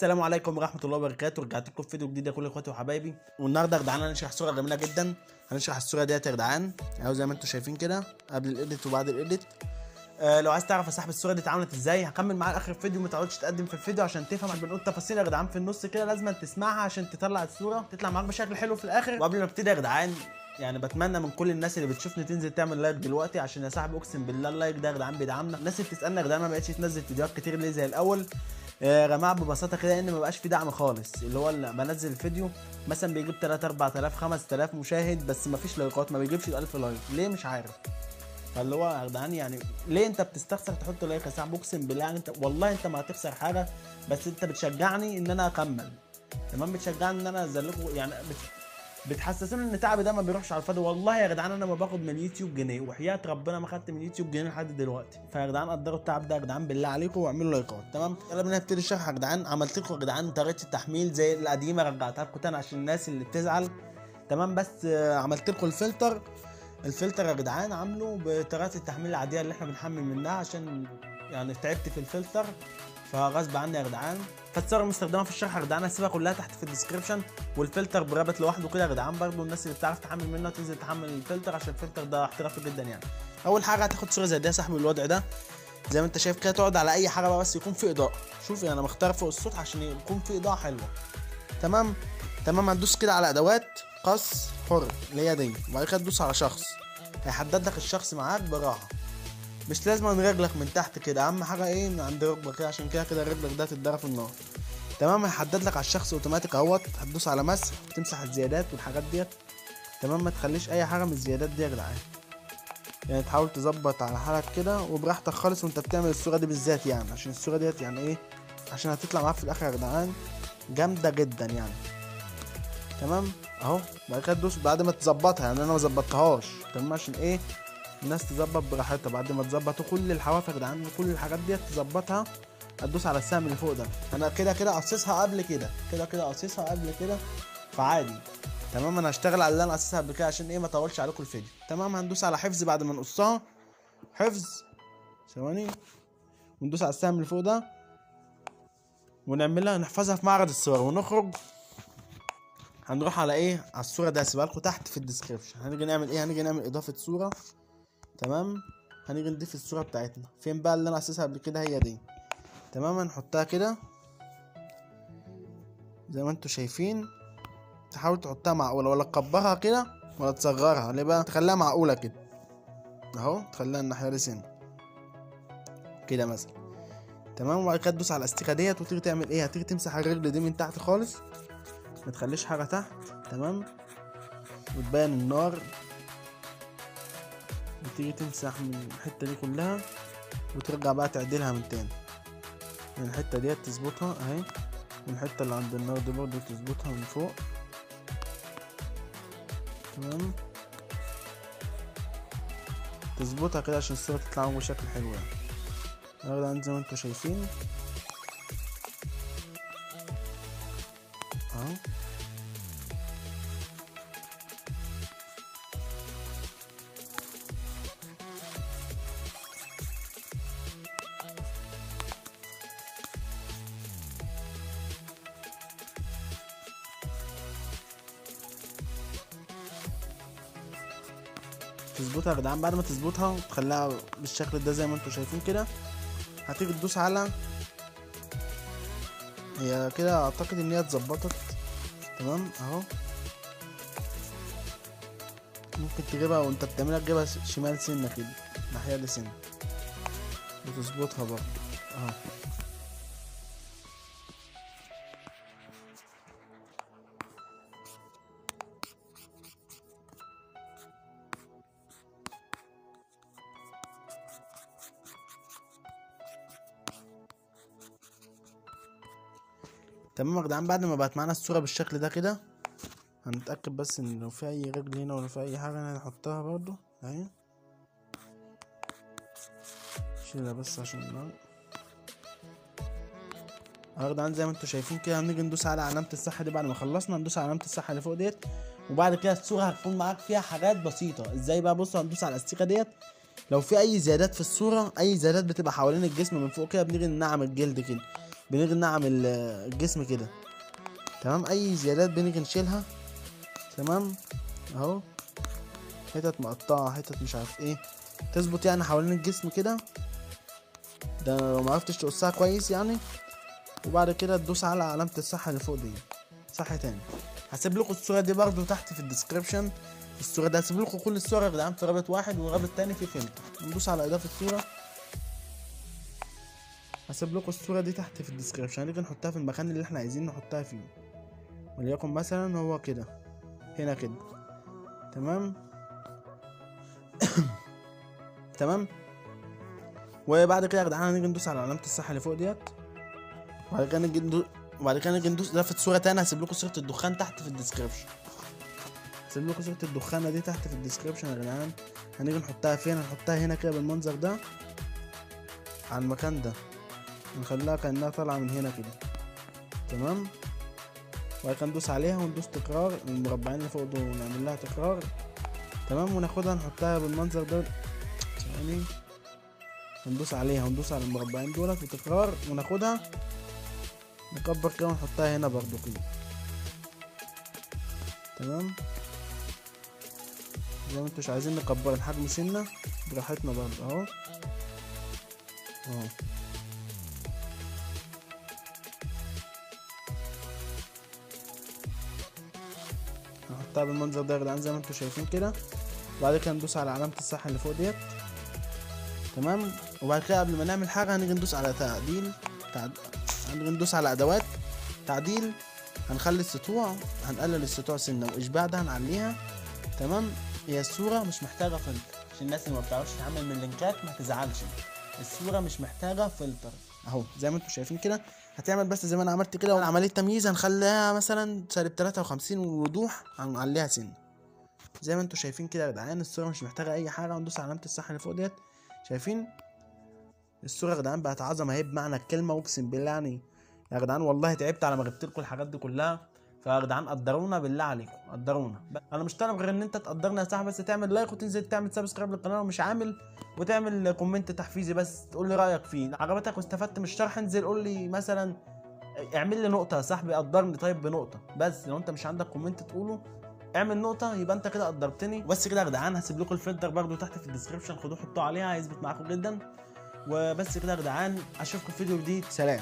السلام عليكم ورحمه الله وبركاته. رجعت لكم في فيديو جديد يا كل اخواتي وحبايبي، والنهارده يا جدعان هنشرح صوره جميله جدا. هنشرح الصوره ديت يا جدعان اهو زي ما انتم شايفين كده، قبل الايديت وبعد الايديت. لو عايز تعرف يا صاحبي الصوره دي اتعملت ازاي هكمل معاك اخر الفيديو، ما تقعدش تقدم في الفيديو عشان تفهم. احنا بنقول تفاصيل يا جدعان في النص كده لازم تسمعها عشان تطلع الصوره تطلع معاك بشكل حلو في الاخر. وقبل ما ابتدي يا جدعان يعني بتمنى من كل الناس اللي بتشوفني تنزل تعمل لايك دلوقتي، عشان يا صاحبي اقسم بالله اللايك ده يا جدعان بيدعمنا. الناس اللي بتسالنا يا جدعان ما بقتش تنزل فيديوهات كتير ليه زي الاول يا جماعه؟ ببساطه كده ان ما بقاش في دعم خالص، اللي هو اللي بنزل الفيديو مثلا بيجيب 3 4000 5000 مشاهد بس ما فيش لايكات، ما بيجيبش 1000 لايك ليه مش عارف. فاللي هو يا جدعان يعني ليه انت بتستخسر تحط لايك يا صاحبي؟ اقسم بالله يعني انت والله انت ما هتخسر حاجه، بس انت بتشجعني ان انا اكمل، تمام؟ بتشجعني ان انا انزل لكم يعني بتحسسوني ان تعبي ده ما بيروحش على الفاضي. والله يا جدعان انا ما باخد من اليوتيوب جنيه، وحياة ربنا ما خدت من اليوتيوب جنيه لحد دلوقتي. فيا جدعان قدروا التعب ده يا جدعان بالله عليكم واعملوا لايكات، تمام؟ يلا بينا نبتدي الشرح يا جدعان. عملت لكم يا جدعان طريقه التحميل زي القديمه، رجعتها لكم تاني عشان الناس اللي بتزعل، تمام؟ بس عملت لكم الفلتر يا جدعان عامله بطريقه التحميل العاديه اللي احنا بنحمل منها، عشان يعني تعبت في الفلتر فغصب عني يا جدعان. فالصور المستخدمه في الشرح يا جدعان هسيبها كلها تحت في الديسكربشن، والفلتر برابط لوحده كده يا جدعان. برضه الناس اللي بتعرف تحمل منه تنزل تحمل الفلتر عشان الفلتر ده احترافي جدا يعني. اول حاجه هتاخد صوره زي دي يا صاحبي بالوضع ده زي ما انت شايف كده، تقعد على اي حاجه بقى بس يكون في اضاءه. شوف انا مختار فوق السطح عشان يكون في اضاءه حلوه، تمام؟ هتدوس كده على ادوات قص حر اللي هي دي، وبعد كده تدوس على شخص هيحدد لك الشخص معاك براحه. مش لازم رجلك من تحت كده، اهم حاجه ايه من عند ركبك كده، عشان كده رجلك ده تتضرب في النار، تمام؟ هيحدد لك على الشخص اوتوماتيك اهوت. هتدوس على مسح وتمسح الزيادات والحاجات ديت، تمام؟ ما تخليش اي حاجه من الزيادات دي يا جدعان، يعني تحاول تظبط على حالك كده وبراحتك خالص وانت بتعمل الصوره دي بالذات، يعني عشان الصوره ديت يعني ايه، عشان هتطلع معاك في الاخر يا جدعان جامده جدا يعني، تمام؟ اهو بعد كده تدوس بعد ما تظبطها، يعني انا ما ظبطتهاش، تمام؟ عشان ايه الناس تظبط براحتها. بعد ما تظبطوا كل الحواف يا جدعان وكل الحاجات ديت تظبطها، هتدوس على السهم اللي فوق ده. انا كده قصصها قبل كده قصصها قبل كده فعادي، تمام؟ انا هشتغل على اللي انا قصصها قبل كده عشان ايه ما اطولش عليكم الفيديو، تمام؟ هندوس على حفظ بعد ما نقصها، حفظ ثواني، وندوس على السهم اللي فوق ده ونعملها نحفظها في معرض الصور ونخرج. هنروح على ايه، على الصوره دي هسيبها لكم تحت في الديسكربشن. هنيجي نعمل ايه، هنيجي نعمل اضافه صوره، تمام؟ هنيجي نضيف الصوره بتاعتنا فين بقى اللي انا اسسها قبل كده، هي دي، تمام؟ هنحطها كده زي ما انتوا شايفين. تحاول تحطها معقوله، ولا تكبرها كده ولا تصغرها، ليه بقى؟ تخليها معقوله كده اهو، تخليها الناحيه دي سن كده مثلا، تمام؟ وبعد كده تدوس على الاستيكه ديت وتيجي تعمل ايه، هتيجي تمسح الرجل دي من تحت خالص، ما تخليش حاجه تحت، تمام؟ وتبين النار، وتيجي تمسح من الحته دي كلها وترجع بقى تعدلها من تاني، من الحته ديت تظبطها اهي، والحته اللي عند النار دي برضه تظبطها من فوق، تمام؟ تظبطها كده عشان الصورة تطلع بشكل حلو يعني. اهو زي ما انتوا شايفين اهو. تظبطها يا جدعان، بعد ما تظبطها وتخليها بالشكل ده زي ما انتوا شايفين كده، هتيجي تدوس على، هي كده اعتقد ان هي اتظبطت، تمام؟ اهو ممكن تجيبها وانت بتعملها تجيبها شمال سنه كده، ناحيه لسنه، وتظبطها برضه اهو. تمام يا جدعان، بعد ما بقت معانا الصورة بالشكل ده كده، هنتأكد بس ان لو في اي رجل هنا ولا في اي حاجة هنحطها برضو اهي، شيلها بس عشان النار اهو يا جدعان. زي ما انتوا شايفين كده هنيجي ندوس على علامة الصح دي، بعد ما خلصنا ندوس على علامة الصح اللي فوق ديت، وبعد كده الصورة هتكون معاك فيها حاجات بسيطة. ازاي بقى؟ بصوا هندوس على الاستيكة ديت، لو في اي زيادات في الصورة، اي زيادات بتبقى حوالين الجسم من فوق كده، بنيجي ننعم الجلد كده، بنيجي نعمل الجسم كده. تمام، اي زيادات بنيجي نشيلها. تمام اهو، حتت مقطعه، حتت مش عارف ايه، تظبط يعني حوالين الجسم كده. ده لو معرفتش تقصها كويس يعني. وبعد كده تدوس على علامه الصح اللي فوق دي، صح تاني. هسيب لكم الصوره دي برضو تحت في الديسكريبشن. الصوره دي هسيب لكم كل الصور يا جدعان في رابط واحد، والرابط التاني في فلتر. ندوس على اضافه صوره. هسيب لكم الصوره دي تحت في الديسكريبشن. هنيجي نحطها في المكان اللي احنا عايزين نحطها فيه، وليكن مثلا هو كده، هنا كده. تمام. تمام. وبعد كده يا جدعان هنيجي ندوس على علامه الصح اللي فوق ديت. وبعد كده نيجي ندوس اضافه صوره تانية. هسيب لكم صوره الدخان تحت في الديسكريبشن. هسيب لكم صوره الدخانه دي تحت في الديسكريبشن يا جدعان. هنيجي نحطها فين؟ هنحطها هنا كده بالمنظر ده، على المكان ده. نخليها كانها طالعه من هنا كده. تمام. وبعد كده ندوس عليها وندوس تكرار، المربعين اللي فوق دول نعمل لها تكرار. تمام. وناخدها نحطها بالمنظر ده ثواني. هندوس عليها وندوس على المربعين دولت وتكرار، وناخدها نكبر كده ونحطها هنا برضو كده. تمام. زي ما انتوا مش عايزين نكبر الحجم سنة براحتنا برضو اهو. اهو. هنحطها بالمنظر ده يا جدعان زي ما انتوا شايفين كده. وبعد كده ندوس على علامة الصح اللي فوق ديت. تمام. وبعد كده قبل ما نعمل حاجة هنيجي ندوس على هنيجي ندوس على ادوات تعديل. هنخلي السطوع، هنقلل السطوع سنة، واشباع ده هنعليها. تمام. هي الصورة مش محتاجة فلتر، عشان الناس اللي ما بتعرفش تتعامل من لينكات ما تزعلش. الصورة مش محتاجة فلتر اهو زي ما انتوا شايفين كده. هتعمل بس زي ما انا عملت كده. وعملية تمييز هنخليها مثلا -53 ووضوح هنعليها سنة زي ما انتوا شايفين كده يا جدعان. الصورة مش محتاجة اي حاجة. وندوس على علامة الصح اللي فوق ديت. شايفين الصورة يا جدعان بقت عظمة اهي بمعنى الكلمة، واقسم بالله يعني يا جدعان والله تعبت على ما جبت لكم الحاجات دي كلها. فيا جدعان قدرونا بالله عليكم، قدرونا. انا مش طالب غير ان انت تقدرنا يا صاحبي، بس تعمل لايك وتنزل تعمل سبسكرايب للقناه لو مش عامل، وتعمل كومنت تحفيزي بس تقول لي رايك فيه. عجبتك واستفدت من الشرح انزل قول لي مثلا اعمل لي نقطه يا صاحبي، قدرني طيب بنقطه. بس لو انت مش عندك كومنت تقوله اعمل نقطه يبقى انت كده قدرتني. وبس كده يا جدعان. هسيب لكم الفلتر برده تحت في الديسكربشن، خدوه حطوه عليها هيثبت معاكم جدا. وبس كده يا جدعان، اشوفكم في فيديو جديد. سلام.